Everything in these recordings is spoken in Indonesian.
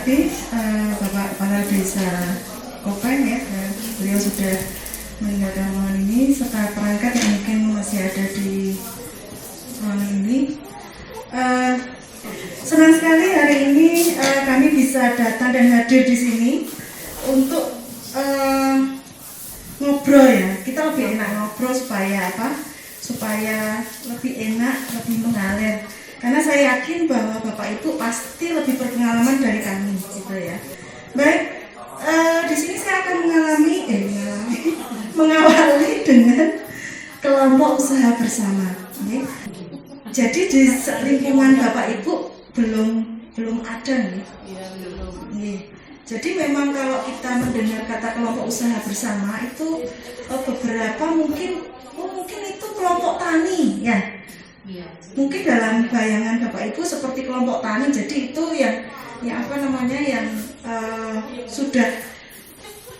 tadi Bapak Kepala Desa Kopeng ya, beliau sudah meninggalkan ruangan ini serta perangkat yang mungkin masih ada di ruangan ini. Senang sekali hari ini kami bisa datang dan hadir di sini untuk ngobrol ya. Kita lebih enak ngobrol supaya apa? Supaya lebih enak, lebih mengalir. Karena saya yakin bahwa Bapak Ibu pasti lebih berpengalaman dari kami, gitu ya. Baik, di sini saya akan mengawali dengan kelompok usaha bersama. Okay? Jadi di lingkungan Bapak Ibu belum ada nih. Yeah. Jadi memang kalau kita mendengar kata kelompok usaha bersama itu beberapa mungkin itu kelompok tani ya. Mungkin dalam bayangan Bapak Ibu seperti kelompok tani, jadi itu yang sudah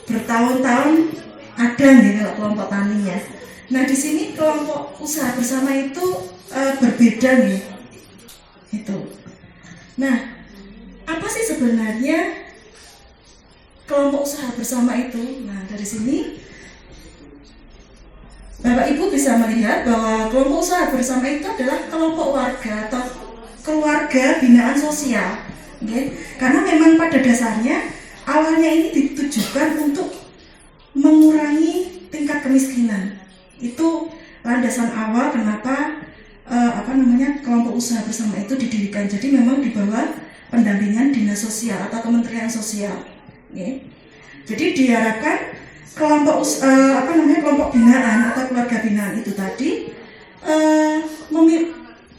bertahun-tahun ada nih kalau kelompok tani ya. Nah di sini kelompok usaha bersama itu berbeda nih. Itu. Nah apa sih sebenarnya kelompok usaha bersama itu? Nah dari sini Bapak Ibu bisa melihat bahwa kelompok usaha bersama itu adalah kelompok warga atau keluarga binaan sosial. Okay? Karena memang pada dasarnya awalnya ini ditujukan untuk mengurangi tingkat kemiskinan. Itu landasan awal kenapa kelompok usaha bersama itu didirikan. Jadi memang di bawah pendampingan dinas sosial atau kementerian sosial. Okay? Jadi diharapkan kelompok binaan atau keluarga binaan itu tadi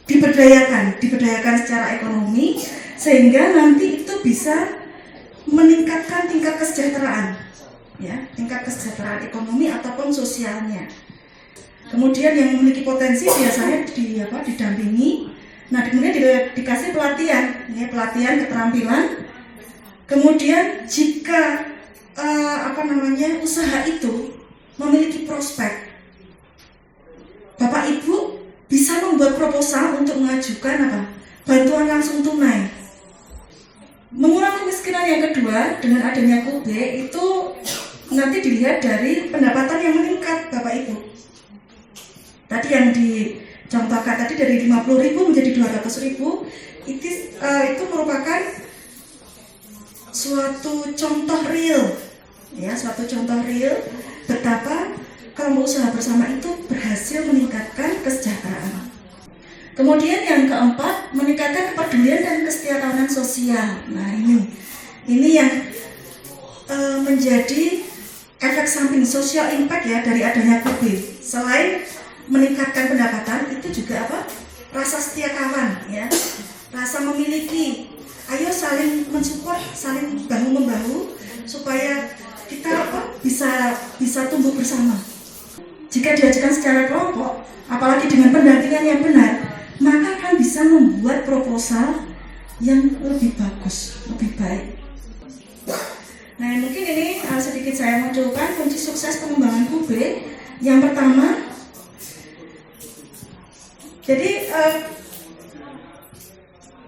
diberdayakan secara ekonomi sehingga nanti itu bisa meningkatkan tingkat kesejahteraan ya, tingkat kesejahteraan ekonomi ataupun sosialnya. Kemudian yang memiliki potensi biasanya didampingi. Nah, kemudian dikasih pelatihan keterampilan. Kemudian jika usaha itu memiliki prospek, Bapak Ibu bisa membuat proposal untuk mengajukan bantuan langsung tunai. Mengurangi kemiskinan yang kedua dengan adanya KUB itu nanti dilihat dari pendapatan yang meningkat Bapak Ibu. Tadi yang dicontohkan tadi dari 50.000 menjadi 200.000 itu merupakan suatu contoh real betapa kelompok usaha bersama itu berhasil meningkatkan kesejahteraan. Kemudian yang keempat, meningkatkan kepedulian dan kesetiakawanan sosial. Nah ini yang menjadi efek samping social impact ya dari adanya KUB. Selain meningkatkan pendapatan, itu juga rasa setia kawan ya, rasa memiliki. Ayo saling mensupport, saling bahu membahu supaya kita bisa tumbuh bersama. Jika diajukan secara kelompok, apalagi dengan pendampingan yang benar, maka akan bisa membuat proposal yang lebih bagus, lebih baik. Nah, mungkin ini sedikit saya munculkan kunci sukses pengembangan KUB. Yang pertama, jadi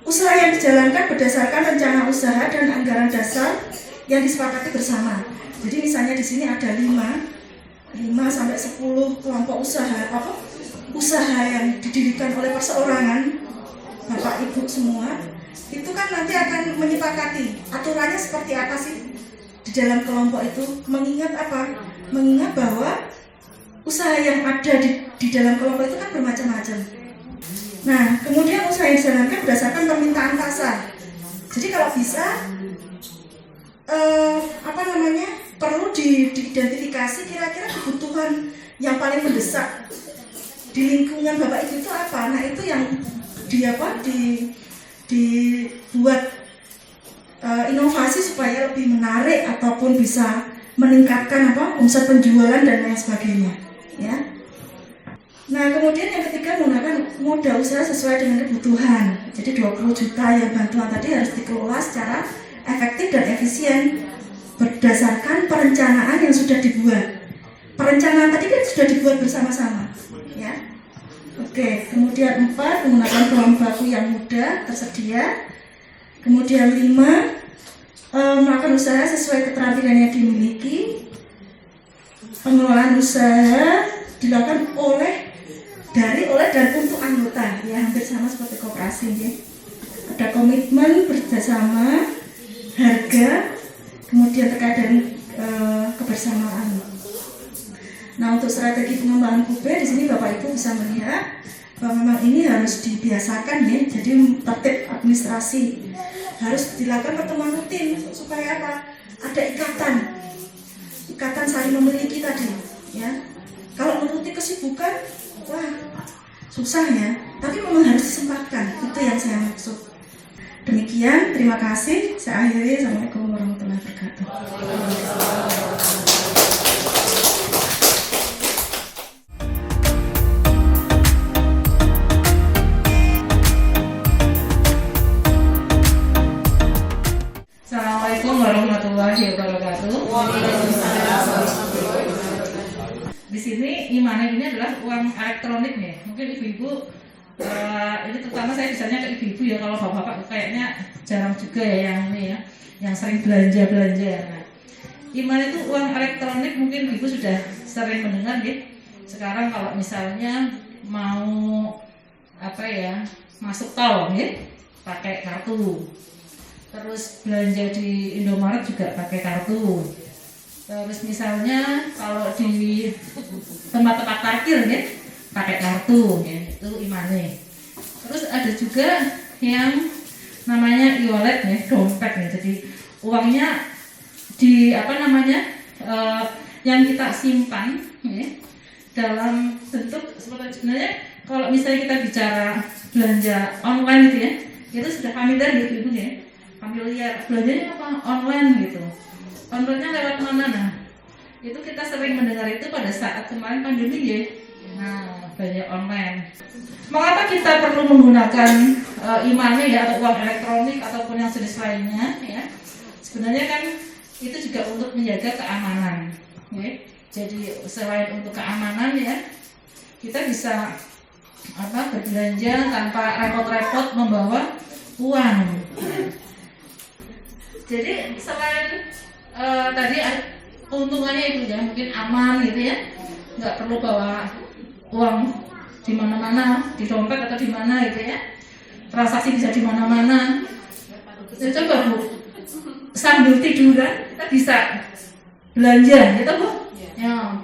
usaha yang dijalankan berdasarkan rencana usaha dan anggaran dasar yang disepakati bersama. Jadi misalnya di sini ada 5 sampai 10 kelompok usaha yang didirikan oleh perseorangan Bapak Ibu semua. Itu kan nanti akan menyepakati aturannya seperti apa sih di dalam kelompok itu. Mengingat Mengingat bahwa usaha yang ada di dalam kelompok itu kan bermacam-macam. Nah, kemudian usaha yang dijalankan berdasarkan permintaan pasar. Jadi kalau bisa perlu diidentifikasi kira-kira kebutuhan yang paling mendesak di lingkungan Bapak Ibu itu apa. Nah, itu yang dibuat inovasi supaya lebih menarik ataupun bisa meningkatkan omset penjualan dan lain sebagainya ya. Nah, kemudian yang ketiga menggunakan modal usaha sesuai dengan kebutuhan. Jadi 20 juta yang bantuan tadi harus dikelola secara efektif dan efisien berdasarkan perencanaan yang sudah dibuat. Perencanaan tadi kan sudah dibuat bersama-sama ya. Oke, kemudian 4 menggunakan bahan baku yang mudah tersedia. Kemudian 5 melakukan usaha sesuai keterampilan yang dimiliki. Pengelolaan usaha dilakukan oleh dan untuk anggota, ya hampir sama seperti koperasi. Ya. Ada komitmen bersama, harga, kemudian terkait dari kebersamaan. Nah, untuk strategi pengembangan UB di sini Bapak Ibu bisa melihat bahwa memang ini harus dibiasakan, ya. Jadi tertib administrasi harus dilakukan pertemuan rutin supaya apa? Ada ikatan saling memiliki tadi, ya. Kalau menuruti kesibukan, wah susah ya. Tapi memang harus disempatkan. Itu yang saya maksud. Demikian, terima kasih. Saya akhiri. Assalamualaikum warahmatullahi wabarakatuh. Assalamualaikum warahmatullahi wabarakatuh. Di sini e-money ini adalah uang elektronik nih. Mungkin ibu-ibu ini terutama saya bisanya ke ibu-ibu ya, kalau bapak-bapak kayaknya jarang juga ya yang ini ya, yang sering belanja. Nah, e-money itu uang elektronik, mungkin ibu sudah sering mendengar ya. Sekarang kalau misalnya mau masuk tol ya, pakai kartu. Terus belanja di Indomaret juga pakai kartu. Terus misalnya kalau di tempat-tempat parkir ya, pakai kartu ya, itu e-money. Terus ada juga yang namanya e-wallet ya, dompet nih. Jadi uangnya di yang kita simpan ya, dalam bentuk seperti, sebenarnya kalau misalnya kita bicara belanja online gitu ya, itu sudah familiar gitu ibu ya. Familiar, belanjanya apa? Online gitu. Online-nya lewat mana? Nah, itu kita sering mendengar itu pada saat kemarin pandemi ya. Nah, belanja online. Mengapa kita perlu menggunakan e-money ya, atau uang elektronik ataupun yang jenis lainnya ya? Sebenarnya kan itu juga untuk menjaga keamanan ya. Jadi selain untuk keamanan ya, kita bisa berbelanja tanpa repot-repot membawa uang. Jadi selain tadi keuntungannya itu ya, mungkin aman gitu ya, nggak perlu bawa uang di mana-mana, di dompet atau di mana gitu ya, transaksi bisa di mana-mana. Ya, coba Bu, sambil tiduran kita bisa belanja, gitu Bu? Ya,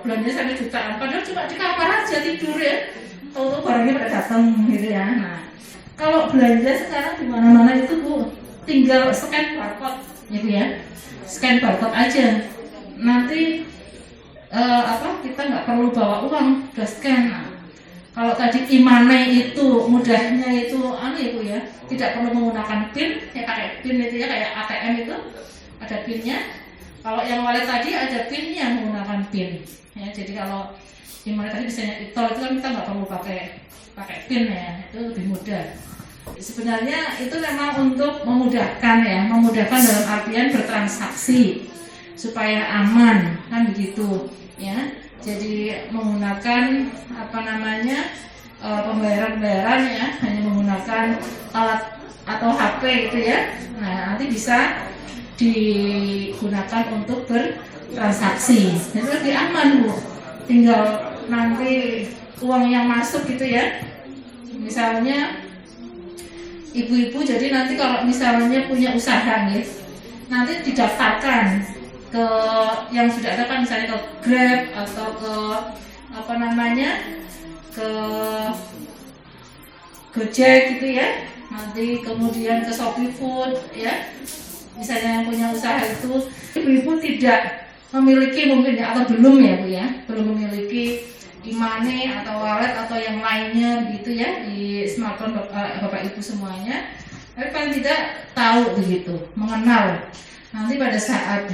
belanja sampai jutaan, padahal cuma di kamar aja tidur ya, tahu barangnya pada datang gitu ya. Nah, kalau belanja sekarang di mana-mana itu Bu, tinggal scan barcode gitu ya, scan barcode aja, nanti kita nggak perlu bawa uang, udah scan. Nah, kalau tadi e-money itu mudahnya itu Bu ya, tidak perlu menggunakan PIN ya, pakai PIN itu ya, kayak ATM itu ada PIN-nya. Kalau yang wallet tadi ada PIN-nya, menggunakan PIN ya. Jadi kalau e-money tadi misalnya e-tol itu kan kita nggak perlu pakai PIN ya, itu lebih mudah. Sebenarnya itu memang untuk memudahkan ya, memudahkan dalam artian bertransaksi supaya aman kan begitu ya. Jadi menggunakan pembayaran ya, hanya menggunakan alat atau HP itu ya. Nah, nanti bisa digunakan untuk bertransaksi. Jadi lebih aman Bu. Tinggal nanti uang yang masuk gitu ya. Misalnya ibu-ibu, jadi nanti kalau misalnya punya usaha nih, nanti didaftarkan ke yang sudah ada kan, misalnya ke Grab atau ke ke Gojek gitu ya, nanti kemudian ke Shopee Food ya, misalnya yang punya usaha itu, ibu-ibu tidak memiliki mungkin ya, atau belum ya Bu ya, belum memiliki e-money atau wallet atau yang lainnya gitu ya di smartphone Bapak Ibu semuanya, tapi paling tidak tahu begitu, mengenal. Nanti pada saat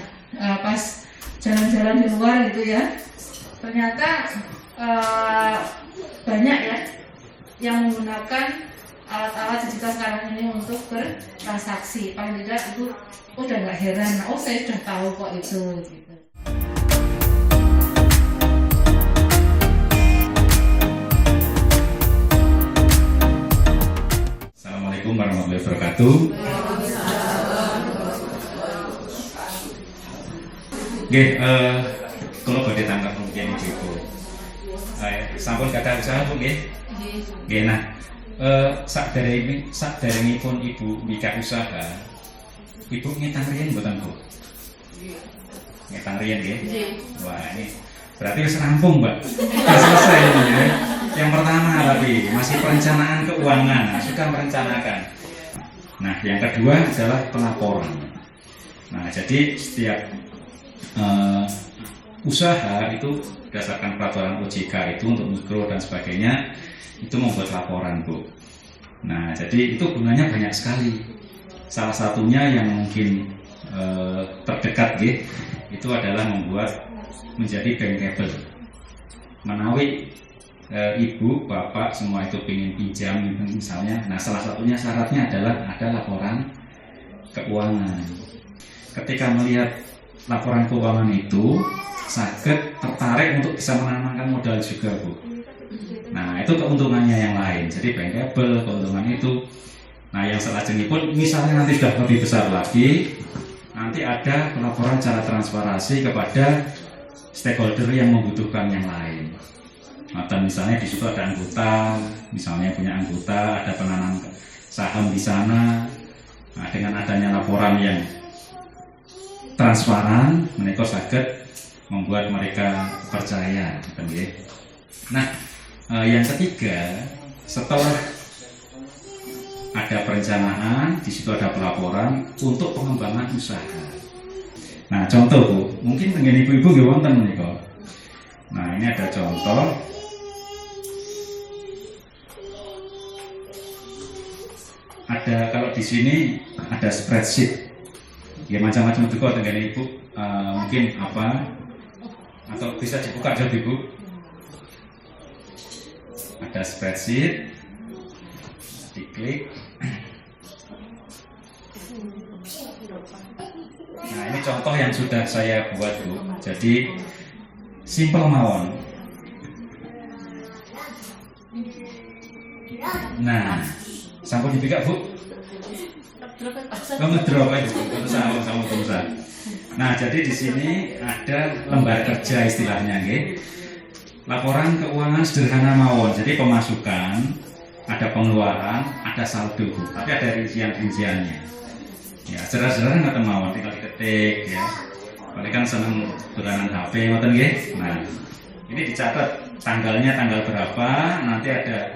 pas jalan-jalan di luar gitu ya, ternyata banyak ya yang menggunakan alat-alat digital sekarang ini untuk bertransaksi. Paling tidak itu udah nggak heran, oh saya sudah tahu kok itu gitu. Assalamualaikum warahmatullahi wabarakatuh. Nggih, kula badhe tangkap mungkin Ibu. Sampun kata usaha Bu nggih. Nggih, nah sakderengipun Ibu mikak usaha, Ibu ngetang riyen mboten Bu? Ngetang riyen nggih. Wah, ini berarti wis rampung, Mbak. Sudah selesai ini ya. Yang pertama tapi masih perencanaan keuangan, sudah merencanakan. Nah, yang kedua adalah pelaporan. Nah, jadi setiap usaha itu berdasarkan peraturan OJK itu untuk mikro dan sebagainya itu membuat laporan Bu. Nah jadi itu gunanya banyak sekali. Salah satunya yang mungkin terdekat itu adalah membuat menjadi bankable. Menawi ibu, bapak semua itu ingin pinjam misalnya. Nah salah satunya syaratnya adalah ada laporan keuangan. Ketika melihat laporan keuangan itu sakit tertarik untuk bisa menanamkan modal juga Bu. Nah itu keuntungannya yang lain. Jadi bankable keuntungan itu. Nah yang selanjutnya pun misalnya nanti sudah lebih besar lagi, nanti ada pelaporan cara transparansi kepada stakeholder yang membutuhkan yang lain. Atau misalnya di situ ada anggota, misalnya punya anggota, ada penanam saham di sana. Nah dengan adanya laporan yang transparan, mereka sakit membuat mereka percaya. Nah, yang ketiga, setelah ada perencanaan, di situ ada pelaporan untuk pengembangan usaha. Nah, contoh Bu, mungkin dengan ibu-ibu nggih wonten menika. Nah, ini ada contoh. Ada kalau di sini ada spreadsheet. Ya macam-macam juga dengan ibu. Mungkin apa? Atau bisa dibuka aja Ibu. Ada spreadsheet, diklik. Nah ini contoh yang sudah saya buat Bu. Jadi simple mawon. Nah sampun dipikak Bu. Ngedrop aja Bu. Sama. Nah, jadi di sini ada lembar kerja istilahnya, nggih. Laporan keuangan sederhana mawon. Jadi pemasukan, ada pengeluaran, ada saldo, Bu. Tapi ada rincian-rinciannya. Ya, sederhana ngoten mawon, tinggal diketik ya. Paling kan seneng dolanan HP ngoten nggih. Nah, ini dicatat tanggalnya tanggal berapa, nanti ada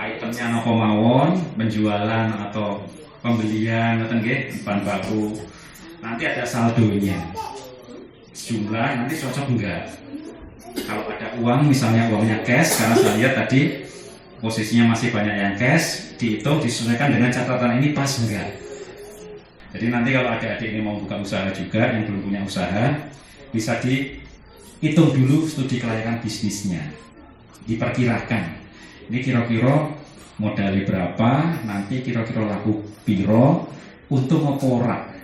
itemnya napa mawon, penjualan atau pembelian ngoten nggih, bahan baku. Nanti ada saldonya, jumlah nanti cocok enggak. Kalau ada uang misalnya uangnya cash, karena saya lihat tadi posisinya masih banyak yang cash, dihitung disesuaikan dengan catatan ini pas enggak. Jadi nanti kalau adik-adik ini mau buka usaha juga yang belum punya usaha, bisa dihitung dulu studi kelayakan bisnisnya, diperkirakan ini kira-kira modalnya berapa, nanti kira-kira laku piro untuk ngoporak.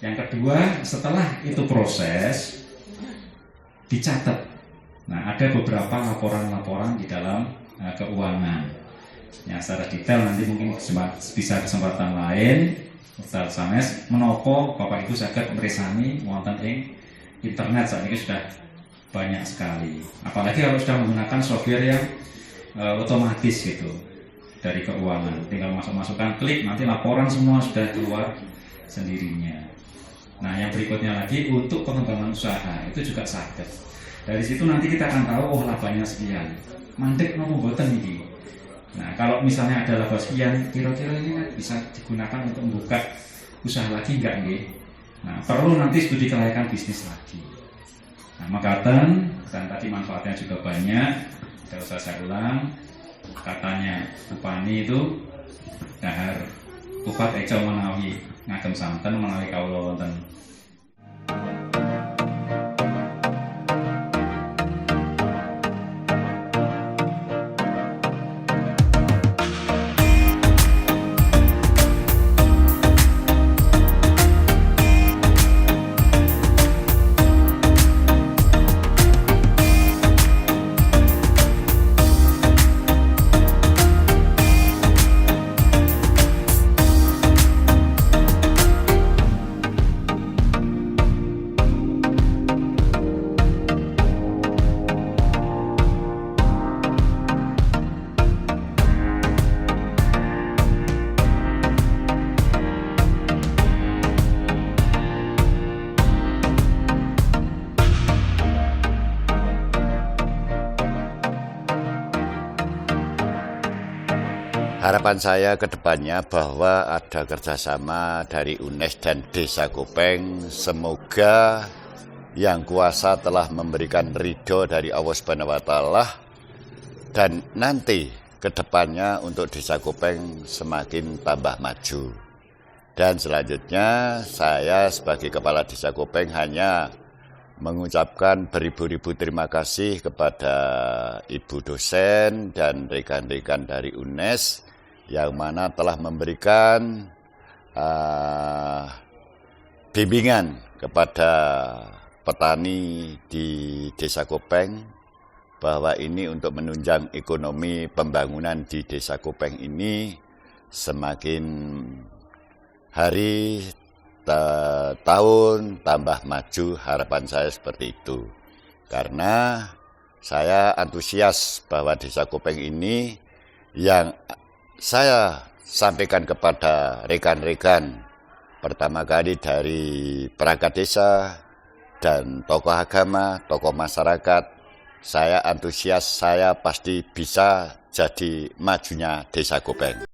Yang kedua, setelah itu proses dicatat. Nah, ada beberapa laporan-laporan di dalam keuangan. Ya, secara detail nanti mungkin bisa kesempatan lain. Ustaz sanes menopo Bapak Ibu saged meresani wonten ing internet saat ini sudah banyak sekali. Apalagi kalau sudah menggunakan software yang otomatis gitu dari keuangan. Tinggal masukkan klik, nanti laporan semua sudah keluar sendirinya. Nah yang berikutnya lagi untuk pengembangan usaha itu juga sakit. Dari situ nanti kita akan tahu oh labanya sekian, mandek nopo boten ini. Nah kalau misalnya ada laba sekian, kira-kira ini bisa digunakan untuk membuka usaha lagi enggak nggih? Nah perlu nanti studi kelayakan bisnis lagi. Nah makaten dan tadi manfaatnya juga banyak. Tidak usah saya ulang. Katanya Upani itu dahar upat eco menawi ngagem santen menawi kawula wonten. Harapan saya ke depannya bahwa ada kerjasama dari UNES dan Desa Kopeng. Semoga yang kuasa telah memberikan ridho dari Allah Subhanahu wa Ta'ala, dan nanti ke depannya untuk Desa Kopeng semakin tambah maju. Dan selanjutnya saya sebagai Kepala Desa Kopeng hanya mengucapkan beribu-ribu terima kasih kepada Ibu dosen dan rekan-rekan dari UNES yang mana telah memberikan bimbingan kepada petani di Desa Kopeng bahwa ini untuk menunjang ekonomi pembangunan di Desa Kopeng ini semakin hari tahun tambah maju. Harapan saya seperti itu, karena saya antusias bahwa Desa Kopeng ini yang saya sampaikan kepada rekan-rekan pertama kali dari perangkat desa dan tokoh agama, tokoh masyarakat. Saya antusias, saya pasti bisa jadi majunya Desa Kopeng.